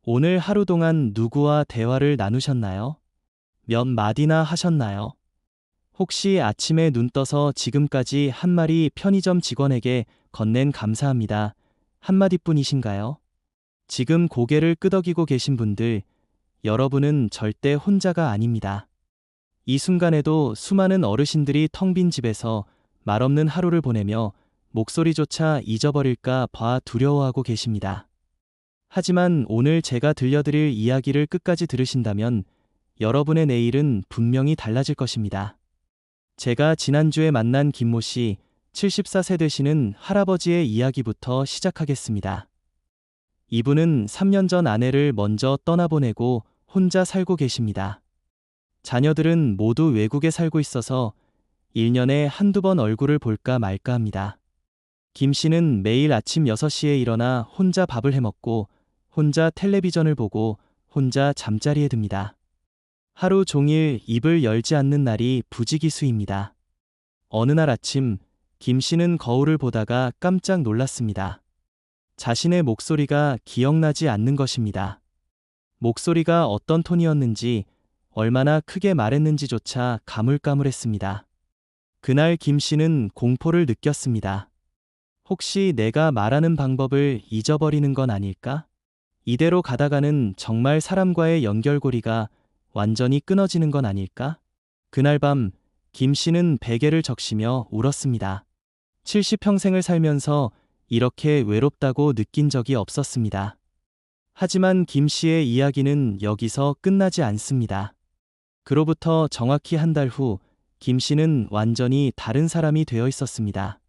오늘 하루 동안 누구와 대화를 나누셨나요? 몇 마디나 하셨나요? 혹시 아침에 눈 떠서 지금까지 한 마리 편의점 직원에게 건넨 감사합니다. 한마디뿐이신가요? 지금 고개를 끄덕이고 계신 분들, 여러분은 절대 혼자가 아닙니다. 이 순간에도 수많은 어르신들이 텅 빈 집에서 말없는 하루를 보내며 목소리조차 잊어버릴까 봐 두려워하고 계십니다. 하지만 오늘 제가 들려드릴 이야기를 끝까지 들으신다면 여러분의 내일은 분명히 달라질 것입니다. 제가 지난주에 만난 김모 씨, 74세 되시는 할아버지의 이야기부터 시작하겠습니다. 이분은 3년 전 아내를 먼저 떠나보내고 혼자 살고 계십니다. 자녀들은 모두 외국에 살고 있어서 1년에 한두 번 얼굴을 볼까 말까 합니다. 김 씨는 매일 아침 6시에 일어나 혼자 밥을 해먹고 혼자 텔레비전을 보고 혼자 잠자리에 듭니다. 하루 종일 입을 열지 않는 날이 부지기수입니다. 어느 날 아침, 김 씨는 거울을 보다가 깜짝 놀랐습니다. 자신의 목소리가 기억나지 않는 것입니다. 목소리가 어떤 톤이었는지, 얼마나 크게 말했는지조차 가물가물했습니다. 그날 김 씨는 공포를 느꼈습니다. 혹시 내가 말하는 방법을 잊어버리는 건 아닐까? 이대로 가다가는 정말 사람과의 연결고리가 완전히 끊어지는 건 아닐까? 그날 밤, 김 씨는 베개를 적시며 울었습니다. 70평생을 살면서 이렇게 외롭다고 느낀 적이 없었습니다. 하지만 김 씨의 이야기는 여기서 끝나지 않습니다. 그로부터 정확히 한 달 후, 김 씨는 완전히 다른 사람이 되어 있었습니다.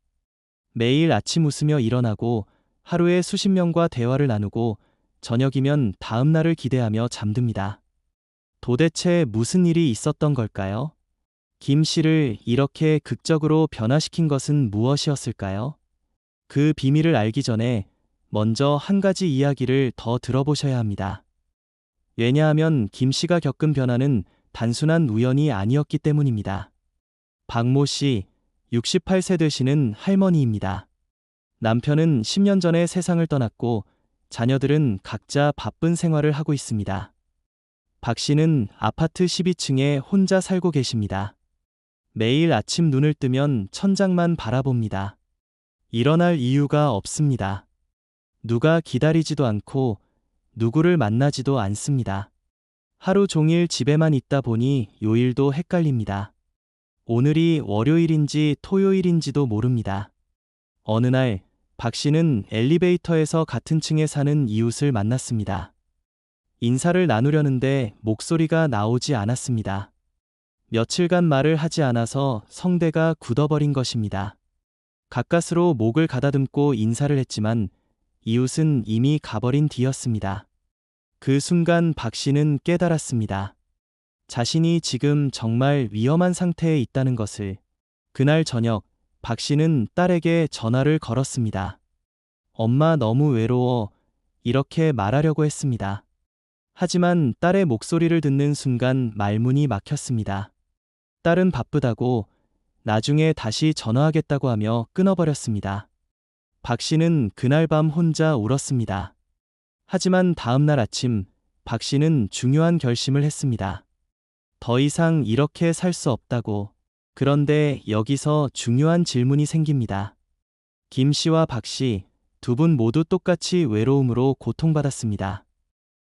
매일 아침 웃으며 일어나고 하루에 수십 명과 대화를 나누고 저녁이면 다음 날을 기대하며 잠듭니다. 도대체 무슨 일이 있었던 걸까요? 김 씨를 이렇게 극적으로 변화시킨 것은 무엇이었을까요? 그 비밀을 알기 전에 먼저 한 가지 이야기를 더 들어보셔야 합니다. 왜냐하면 김 씨가 겪은 변화는 단순한 우연이 아니었기 때문입니다. 박모 씨, 68세 되시는 할머니입니다. 남편은 10년 전에 세상을 떠났고 자녀들은 각자 바쁜 생활을 하고 있습니다. 박 씨는 아파트 12층에 혼자 살고 계십니다. 매일 아침 눈을 뜨면 천장만 바라봅니다. 일어날 이유가 없습니다. 누가 기다리지도 않고 누구를 만나지도 않습니다. 하루 종일 집에만 있다 보니 요일도 헷갈립니다. 오늘이 월요일인지 토요일인지도 모릅니다. 어느 날, 박 씨는 엘리베이터에서 같은 층에 사는 이웃을 만났습니다. 인사를 나누려는데 목소리가 나오지 않았습니다. 며칠간 말을 하지 않아서 성대가 굳어버린 것입니다. 가까스로 목을 가다듬고 인사를 했지만 이웃은 이미 가버린 뒤였습니다. 그 순간 박 씨는 깨달았습니다. 자신이 지금 정말 위험한 상태에 있다는 것을. 그날 저녁, 박 씨는 딸에게 전화를 걸었습니다. 엄마 너무 외로워. 이렇게 말하려고 했습니다. 하지만 딸의 목소리를 듣는 순간 말문이 막혔습니다. 딸은 바쁘다고 나중에 다시 전화하겠다고 하며 끊어버렸습니다. 박 씨는 그날 밤 혼자 울었습니다. 하지만 다음 날 아침, 박 씨는 중요한 결심을 했습니다. 더 이상 이렇게 살 수 없다고. 그런데 여기서 중요한 질문이 생깁니다. 김 씨와 박 씨, 두 분 모두 똑같이 외로움으로 고통받았습니다.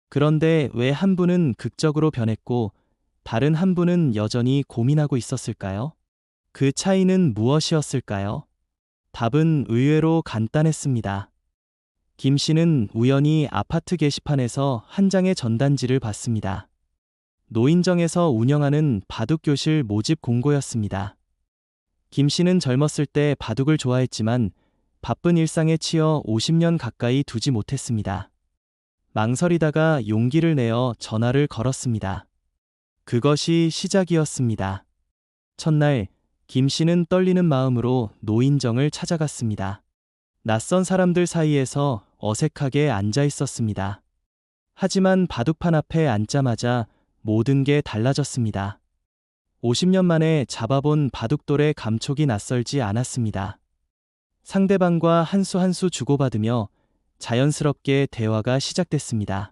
그런데 왜 한 분은 극적으로 변했고 다른 한 분은 여전히 고민하고 있었을까요? 그 차이는 무엇이었을까요? 답은 의외로 간단했습니다. 김 씨는 우연히 아파트 게시판에서 한 장의 전단지를 봤습니다. 노인정에서 운영하는 바둑교실 모집 공고였습니다. 김 씨는 젊었을 때 바둑을 좋아했지만 바쁜 일상에 치여 50년 가까이 두지 못했습니다. 망설이다가 용기를 내어 전화를 걸었습니다. 그것이 시작이었습니다. 첫날, 김 씨는 떨리는 마음으로 노인정을 찾아갔습니다. 낯선 사람들 사이에서 어색하게 앉아 있었습니다. 하지만 바둑판 앞에 앉자마자 모든 게 달라졌습니다. 50년 만에 잡아본 바둑돌의 감촉이 낯설지 않았습니다. 상대방과 한 수 한 수 주고받으며 자연스럽게 대화가 시작됐습니다.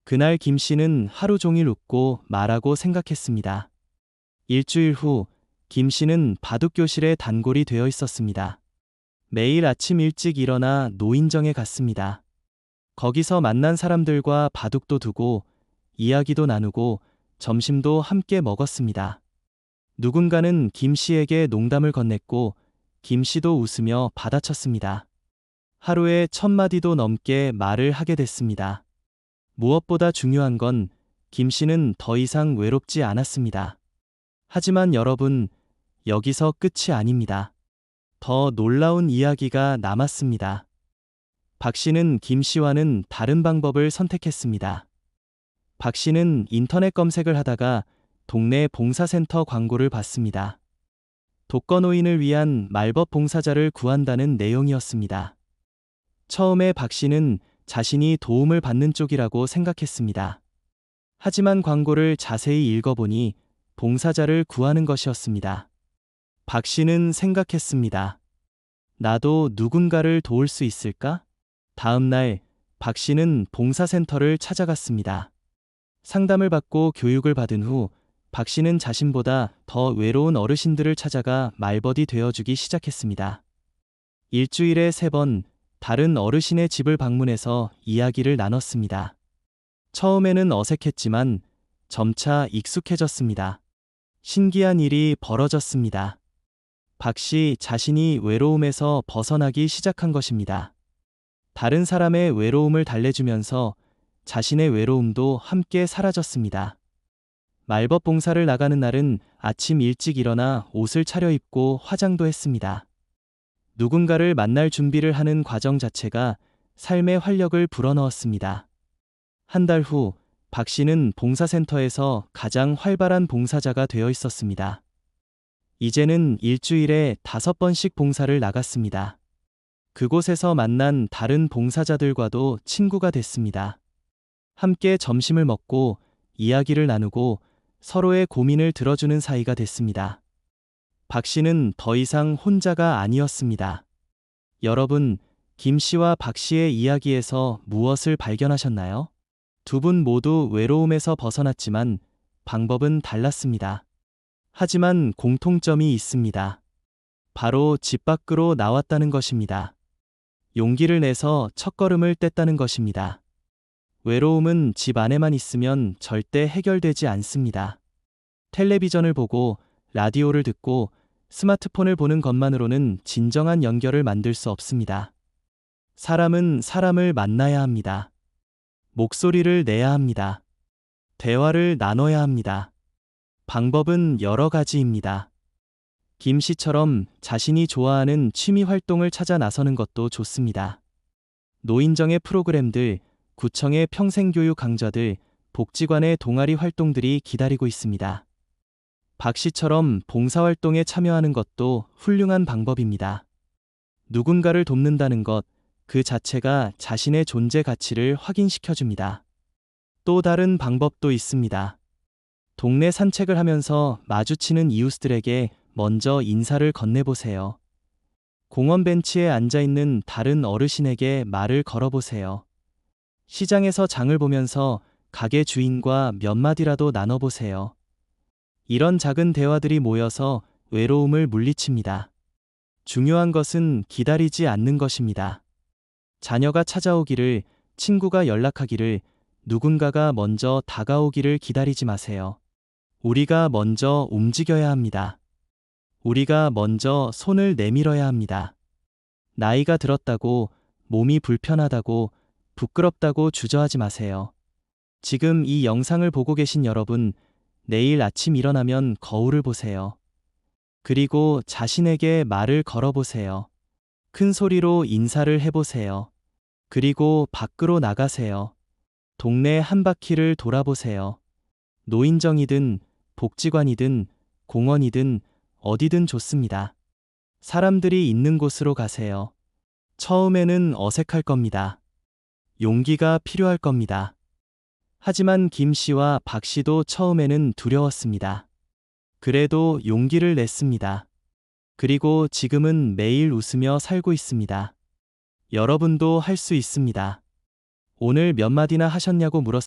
그날 김 씨는 하루 종일 웃고 말하고 생각했습니다. 일주일 후, 김 씨는 바둑교실에 단골이 되어 있었습니다. 매일 아침 일찍 일어나 노인정에 갔습니다. 거기서 만난 사람들과 바둑도 두고 이야기도 나누고 점심도 함께 먹었습니다. 누군가는 김 씨에게 농담을 건넸고 김 씨도 웃으며 받아쳤습니다. 하루에 1000마디도 넘게 말을 하게 됐습니다. 무엇보다 중요한 건 김 씨는 더 이상 외롭지 않았습니다. 하지만 여러분, 여기서 끝이 아닙니다. 더 놀라운 이야기가 남았습니다. 박 씨는 김 씨와는 다른 방법을 선택했습니다. 박 씨는 인터넷 검색을 하다가 동네 봉사센터 광고를 봤습니다. 독거노인을 위한 말벗 봉사자를 구한다는 내용이었습니다. 처음에 박 씨는 자신이 도움을 받는 쪽이라고 생각했습니다. 하지만 광고를 자세히 읽어보니 봉사자를 구하는 것이었습니다. 박 씨는 생각했습니다. 나도 누군가를 도울 수 있을까? 다음 날, 박 씨는 봉사센터를 찾아갔습니다. 상담을 받고 교육을 받은 후, 박 씨는 자신보다 더 외로운 어르신들을 찾아가 말벗이 되어주기 시작했습니다. 일주일에 3번, 다른 어르신의 집을 방문해서 이야기를 나눴습니다. 처음에는 어색했지만 점차 익숙해졌습니다. 신기한 일이 벌어졌습니다. 박 씨 자신이 외로움에서 벗어나기 시작한 것입니다. 다른 사람의 외로움을 달래주면서 자신의 외로움도 함께 사라졌습니다. 말벗 봉사를 나가는 날은 아침 일찍 일어나 옷을 차려입고 화장도 했습니다. 누군가를 만날 준비를 하는 과정 자체가 삶의 활력을 불어넣었습니다. 한 달 후, 박 씨는 봉사센터에서 가장 활발한 봉사자가 되어 있었습니다. 이제는 일주일에 5번씩 봉사를 나갔습니다. 그곳에서 만난 다른 봉사자들과도 친구가 됐습니다. 함께 점심을 먹고 이야기를 나누고 서로의 고민을 들어주는 사이가 됐습니다. 박 씨는 더 이상 혼자가 아니었습니다. 여러분, 김 씨와 박 씨의 이야기에서 무엇을 발견하셨나요? 두 분 모두 외로움에서 벗어났지만 방법은 달랐습니다. 하지만 공통점이 있습니다. 바로 집 밖으로 나왔다는 것입니다. 용기를 내서 첫걸음을 뗐다는 것입니다. 외로움은 집 안에만 있으면 절대 해결되지 않습니다. 텔레비전을 보고 라디오를 듣고 스마트폰을 보는 것만으로는 진정한 연결을 만들 수 없습니다. 사람은 사람을 만나야 합니다. 목소리를 내야 합니다. 대화를 나눠야 합니다. 방법은 여러 가지입니다. 김 씨처럼 자신이 좋아하는 취미 활동을 찾아 나서는 것도 좋습니다. 노인정의 프로그램들, 구청의 평생교육 강좌들, 복지관의 동아리 활동들이 기다리고 있습니다. 박 씨처럼 봉사활동에 참여하는 것도 훌륭한 방법입니다. 누군가를 돕는다는 것, 그 자체가 자신의 존재 가치를 확인시켜줍니다. 또 다른 방법도 있습니다. 동네 산책을 하면서 마주치는 이웃들에게 먼저 인사를 건네보세요. 공원 벤치에 앉아있는 다른 어르신에게 말을 걸어보세요. 시장에서 장을 보면서 가게 주인과 몇 마디라도 나눠보세요. 이런 작은 대화들이 모여서 외로움을 물리칩니다. 중요한 것은 기다리지 않는 것입니다. 자녀가 찾아오기를, 친구가 연락하기를, 누군가가 먼저 다가오기를 기다리지 마세요. 우리가 먼저 움직여야 합니다. 우리가 먼저 손을 내밀어야 합니다. 나이가 들었다고, 몸이 불편하다고, 부끄럽다고 주저하지 마세요. 지금 이 영상을 보고 계신 여러분, 내일 아침 일어나면 거울을 보세요. 그리고 자신에게 말을 걸어보세요. 큰 소리로 인사를 해보세요. 그리고 밖으로 나가세요. 동네 한 바퀴를 돌아보세요. 노인정이든 복지관이든 공원이든 어디든 좋습니다. 사람들이 있는 곳으로 가세요. 처음에는 어색할 겁니다. 용기가 필요할 겁니다. 하지만 김 씨와 박 씨도 처음에는 두려웠습니다. 그래도 용기를 냈습니다. 그리고 지금은 매일 웃으며 살고 있습니다. 여러분도 할 수 있습니다. 오늘 몇 마디나 하셨냐고 물었습니다.